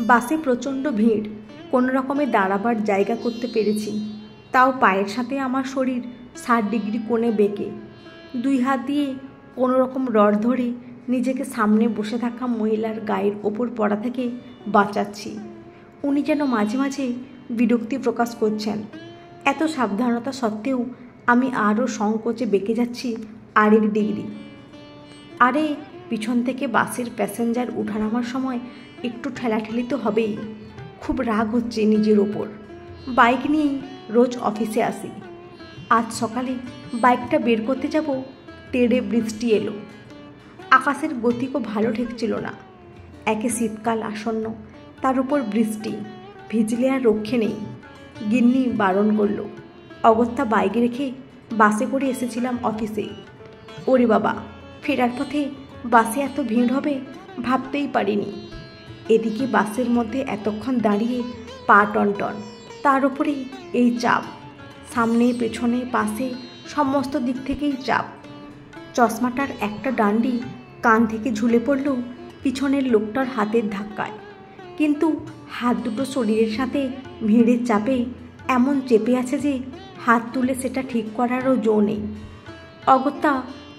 বাসে প্রচণ্ড ভিড়, কোনো রকমে দাঁড়াবার জায়গা করতে পেরেছি। তাও পায়ের সাথে আমার শরীর 60 ডিগ্রি কোণে বেঁকে। 2 হাত দিয়ে কোনো রকম রড ধরে নিজেকে সামনে বসে থাকা মহিলার গায়ের ওপর পড়া থেকে বাঁচাচ্ছি। উনি যেন মাঝে মাঝে বিরক্তি প্রকাশ করছেন। এত সাবধানতা সত্ত্বেও আমি আরও সংকোচে বেঁকে যাচ্ছি 1 ডিগ্রি। আরে পিছন থেকে বাসের প্যাসেঞ্জার উঠানামার সময় একটু ঠেলাঠেলি তো হবেই। খুব রাগ হচ্ছে নিজের ওপর। বাইক নিয়েই রোজ অফিসে আসি। আজ সকালে বাইকটা বের করতে যাব, টেরে বৃষ্টি এলো। আকাশের গতিকও ভালো ঠেকছিল না। একে শীতকাল আসন্ন, তার উপর বৃষ্টি, ভিজলে আর রক্ষে নেই। গিন্নি বারণ করল। অগত্যা বাইক রেখে বাসে করে এসেছিলাম অফিসে। ওরে বাবা, ফেরার পথে বাসে এত ভিড় হবে ভাবতেই পারিনি। এদিকে বাসের মধ্যে এতক্ষণ দাঁড়িয়ে পা টনটন, তার উপরে এই চাপ, সামনে পেছনে পাশে সমস্ত দিক থেকেই চাপ। চশমাটার একটা ডান্ডি কান থেকে ঝুলে পড়ল পিছনের লোকটার হাতের ধাক্কায়। কিন্তু হাত দুটো শরীরের সাথে ভিড়ের চাপে এমন চেপে আছে যে হাত তুলে সেটা ঠিক করারও জো নেই। অগত্যা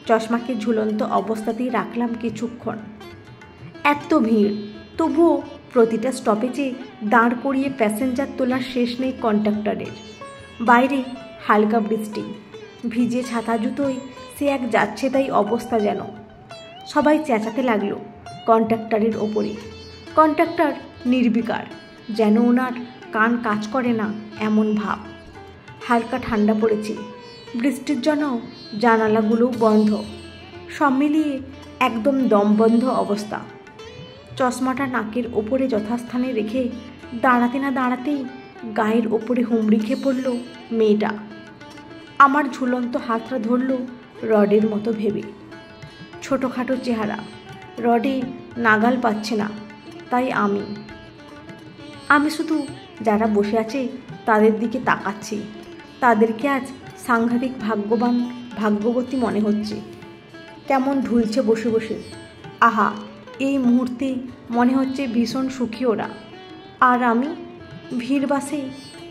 চশমাকে ঝুলন্ত অবস্থাতেই রাখলাম কিছুক্ষণ। এত ভিড়, তবুও প্রতিটা স্টপেজে দাঁড় করিয়ে প্যাসেঞ্জার তোলার শেষ নেই কন্ডাক্টরের। বাইরে হালকা বৃষ্টি, ভিজে ছাতা জুতোয় সে এক যাচ্ছে তাই অবস্থা যেন। সবাই চেঁচাতে লাগলো কন্ডাক্টরের ওপরে। কন্ডাক্টর নির্বিকার, যেন ওনার কান কাজ করে না এমন ভাব। হালকা ঠান্ডা পড়েছে, বৃষ্টির জন্য জানালাগুলোও বন্ধ। সব মিলিয়ে একদম দমবন্ধ অবস্থা। চশমাটা নাকের ওপরে যথাস্থানে রেখে দাঁড়াতে না দাঁড়াতেই গায়ের ওপরে হুমড়ি খেয়ে পড়ল মেয়েটা। আমার ঝুলন্ত হাতটা ধরল রডের মতো ভেবে। ছোটোখাটো চেহারা, রডে নাগাল পাচ্ছে না, তাই আমি শুধু যারা বসে আছে তাদের দিকে তাকাচ্ছি। তাদেরকে আজ সাংঘাতিক ভাগ্যবান ভাগ্যবতী মনে হচ্ছে। কেমন ঢুলছে বসে বসে। আহা, এই মুহূর্তে মনে হচ্ছে ভীষণ সুখী ওরা। আর আমি ভিড় বাসে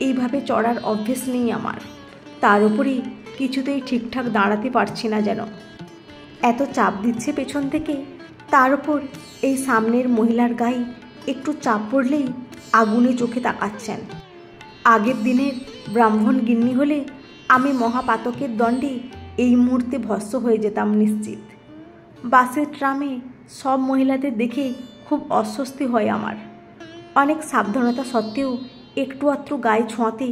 এইভাবে চড়ার অভ্যেস নেই আমার। তার উপরে কিছুতেই ঠিকঠাক দাঁড়াতে পারছি না যেন। এত চাপ দিচ্ছে পেছন থেকে, তার উপর এই সামনের মহিলার গায়ে একটু চাপ পড়লেই আগুনে চোখে তাকাচ্ছেন। আগের দিনের ব্রাহ্মণ গিন্নি হলে আমি মহাপাতকের দণ্ডে এই মুহূর্তে ভস্ম হয়ে যেতাম নিশ্চিত। বাসের ট্রামে সব মহিলাদের দেখে খুব অস্বস্তি হয় আমার। অনেক সাবধানতা সত্ত্বেও একটু আধটু গায়ে ছোঁয়াতে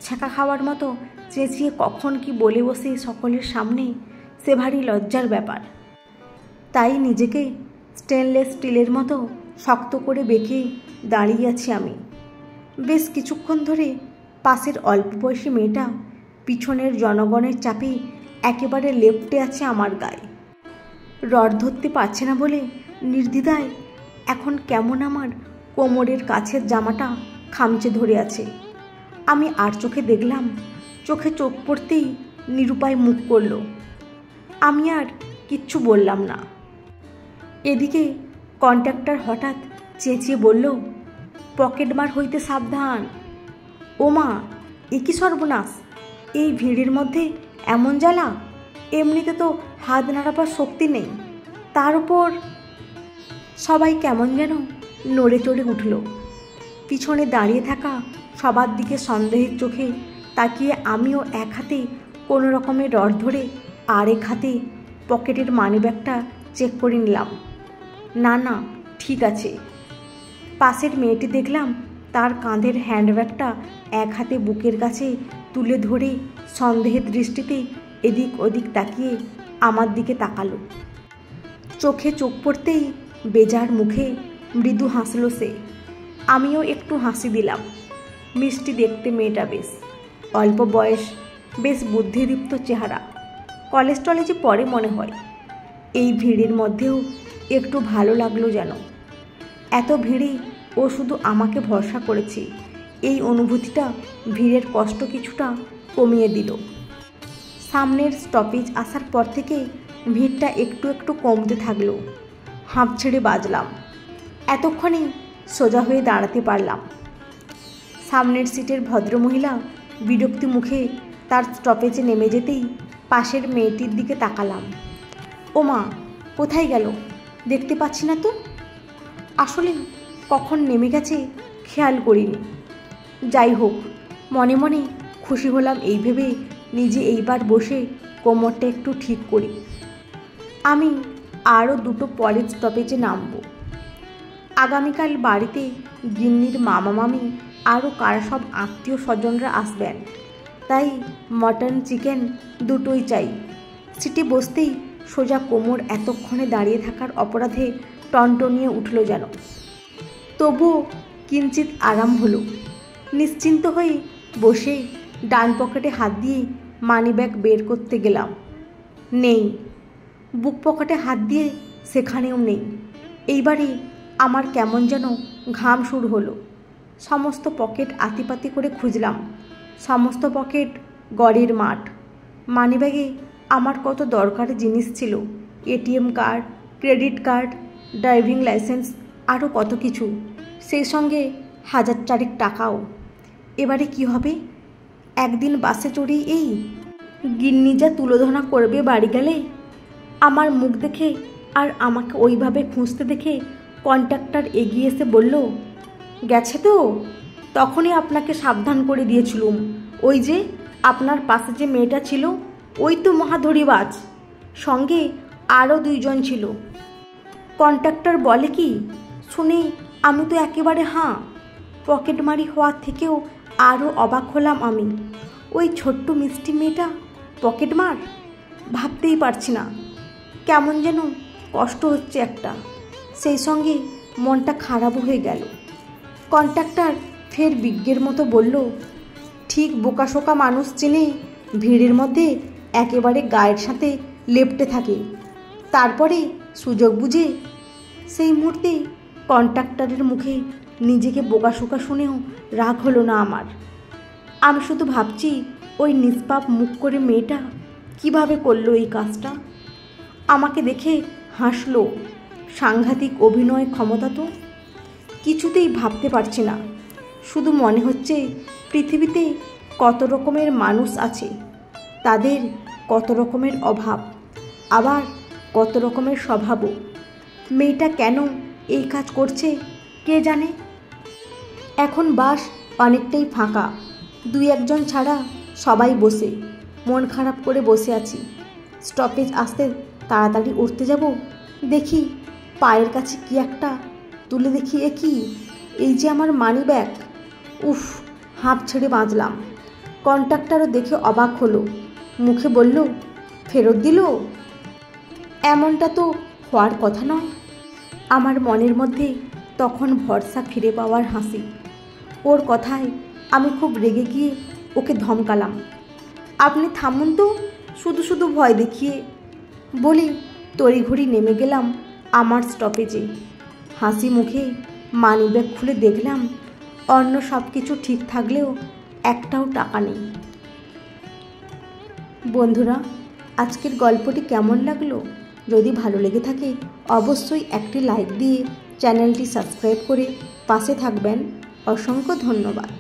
ছ্যাঁকা খাওয়ার মতো চেঁচিয়ে কখন কি বলে বসে সকলের সামনে, সে ভারী লজ্জার ব্যাপার। তাই নিজেকে স্টেনলেস স্টিলের মতো শক্ত করে বেঁকে দাঁড়িয়ে আছি আমি। বেশ কিছুক্ষণ ধরে পাশের অল্প বয়সী মেয়েটা পিছনের জনগণের চাপে একেবারে লেপ্টে আছে আমার গায়ে। রড ধরতে পারছে না বলে নির্দ্বিধায় এখন কেমন আমার কোমরের কাছের জামাটা খামচে ধরে আছে। আমি আর চোখে দেখলাম, চোখে চোখ পড়তেই নিরুপায় মুখ করল। আমি আর কিচ্ছু বললাম না। এদিকে কন্ডাক্টর হঠাৎ চেঁচিয়ে বলল, পকেটমার হইতে সাবধান। ও মা, এ কি সর্বনাশ! এই ভিড়ের মধ্যে এমন জ্বালা! এমনিতে তো হাত নাড়াবার শক্তি নেই, তার উপর। সবাই কেমন যেন নড়ে চড়ে উঠল। পিছনে দাঁড়িয়ে থাকা সবার দিকে সন্দেহের চোখে তাকিয়ে আমিও এক হাতে কোনো রকমের রড ধরে আরেক হাতে পকেটের মানিব্যাগটা চেক করে নিলাম। না, ঠিক আছে। পাশের মেয়েটি দেখলাম তার কাঁধের হ্যান্ডব্যাগটা এক হাতে বুকের কাছে তুলে ধরে সন্দেহের দৃষ্টিতে এদিক ওদিক তাকিয়ে আমার দিকে তাকালো। চোখে চোখ পড়তেই বেজার মুখে মৃদু হাসল সে। আমিও একটু হাসি দিলাম। মিষ্টি দেখতে মেয়েটা বেশ, অল্প বয়স, বেশ বুদ্ধিদীপ্ত চেহারা। কলেজ টলেজে পড়ে মনে হয়। এই ভিড়ের মধ্যেও একটু ভালো লাগলো যেন। এত ভিড়ে ও শুধু আমাকে ভরসা করেছে, এই অনুভূতিটা ভিড়ের কষ্ট কিছুটা কমিয়ে দিল। সামনের স্টপেজ আসার পর থেকে ভিড়টা একটু একটু কমতে থাকলো। হাঁপ ছেড়ে বাজলাম। এতক্ষণে সোজা হয়ে দাঁড়াতে পারলাম। সামনের সিটের ভদ্রমহিলা বিরক্তি মুখে তার স্টপেজে নেমে যেতেই পাশের মেয়েটির দিকে তাকালাম। ও মা, কোথায় গেল? দেখতে পাচ্ছি না তো। আসলে কখন নেমে গেছে খেয়াল করিনি। যাই হোক, মনে মনে খুশি হলাম এই ভেবে নিজে এইবার বসে কোমরটা একটু ঠিক করি। আমি আরও দুটো পরের স্টপেজে নামব। আগামীকাল বাড়িতে গিন্নির মামা মামি আরও কারা সব আত্মীয় স্বজনরা আসবেন, তাই মটন চিকেন দুটোই চাই। সিটে বসতেই সোজা কোমর এতক্ষণে দাঁড়িয়ে থাকার অপরাধে টনটনিয়ে উঠল যেন। তবুও কিঞ্চিত আরাম হলো। নিশ্চিন্ত হয়ে বসে ডান পকেটে হাত দিয়ে মানিব্যাগ বের করতে গেলাম। নেই। বুক পকেটে হাত দিয়ে সেখানেও নেই। এইবারে আমার কেমন যেন ঘাম শুরু হলো। সমস্ত পকেট আতিপাতি করে খুঁজলাম। সমস্ত পকেট গড়ের মাঠ। মানিব্যাগে আমার কত দরকারি জিনিস ছিল, ATM card, credit card, driving licence, আরও কত কিছু, সেই সঙ্গে 1000 টাকাও। এবারে কি হবে? একদিন বাসে চড়েই এই গিন্নি যা তুলোধনা করবে বাড়ি গেলে। আমার মুখ দেখে আর আমাকে ওইভাবে খুঁজতে দেখে কন্ট্রাক্টর এগিয়ে এসে বলল, গেছে তো? তখনই আপনাকে সাবধান করে দিয়েছিলুম। ওই যে আপনার পাশে যে মেয়েটা ছিল, ওই তো মহাধরিবাজ। সঙ্গে আরও 2 জন ছিল। কন্ট্রাক্টর বলে কি শুনে আমি তো একেবারে হাঁ। পকেটমারি হওয়ার থেকেও আরও অবাক হলাম আমি। ওই ছোট্ট মিষ্টি মেয়েটা পকেটমার? ভাবতেই পারছি না। কেমন যেন কষ্ট হচ্ছে একটা, সেই সঙ্গে মনটা খারাপও হয়ে গেল। কন্ট্রাক্টর ফের বিজ্ঞের মতো বলল, ঠিক বোকাশোকা মানুষ চেনে ভিড়ের মধ্যে একেবারে গায়ের সাথে লেপ্টে থাকে, তারপরে সুযোগ বুঝে। সেই মুহূর্তে কন্ট্রাক্টরের মুখে নিজেকে বোকাশোকা শুনেও রাগ হলো না আমার। আমি শুধু ভাবছি ওই নিষ্পাপ মুখ করে মেয়েটা কিভাবে করলো এই কাজটা। আমাকে দেখে হাসলো। সাংঘাতিক অভিনয় ক্ষমতা তো। কিছুতেই ভাবতে পারছি না। শুধু মনে হচ্ছে পৃথিবীতে কত রকমের মানুষ আছে, তাদের কত রকমের অভাব, আবার কত রকমের স্বভাবও। মেয়েটা কেন এই কাজ করছে কে জানে। এখন বাস অনেকটাই ফাঁকা, 2-1 জন ছাড়া সবাই বসে। মন খারাপ করে বসে আছি। স্টপেজ আসতে তাড়াতাড়ি উঠতে যাব, দেখি পায়ের কাছে কি একটা তুলে দেখি। এ কি? এই যে আমার মানি ব্যাগ। উফ, হাঁপ ছেড়ে বাঁচলাম। কন্ট্রাক্টরও দেখে অবাক হলো, মুখে বলল, ফেরত দিল? এমনটা তো হওয়ার কথা নয়। আমার মনের মধ্যে তখন ভরসা ফিরে পাওয়ার হাসি। ওর কথায় আমি খুব রেগে গিয়ে ওকে ধমকালাম, আপনি থামুন তো, শুধু শুধু ভয় দেখিয়ে। বলে তড়িঘড়ি নেমে গেলাম আমার স্টপেজে। হাসি মুখে মানিব্যাগ খুলে দেখলাম অন্য সব কিছু ঠিক থাকলেও একটাও টাকা নেই। বন্ধুরা, আজকের গল্পটি কেমন লাগলো? যদি ভালো লেগে থাকে অবশ্যই একটি লাইক দিয়ে চ্যানেলটি সাবস্ক্রাইব করে পাশে থাকবেন। অসংখ্য ধন্যবাদ।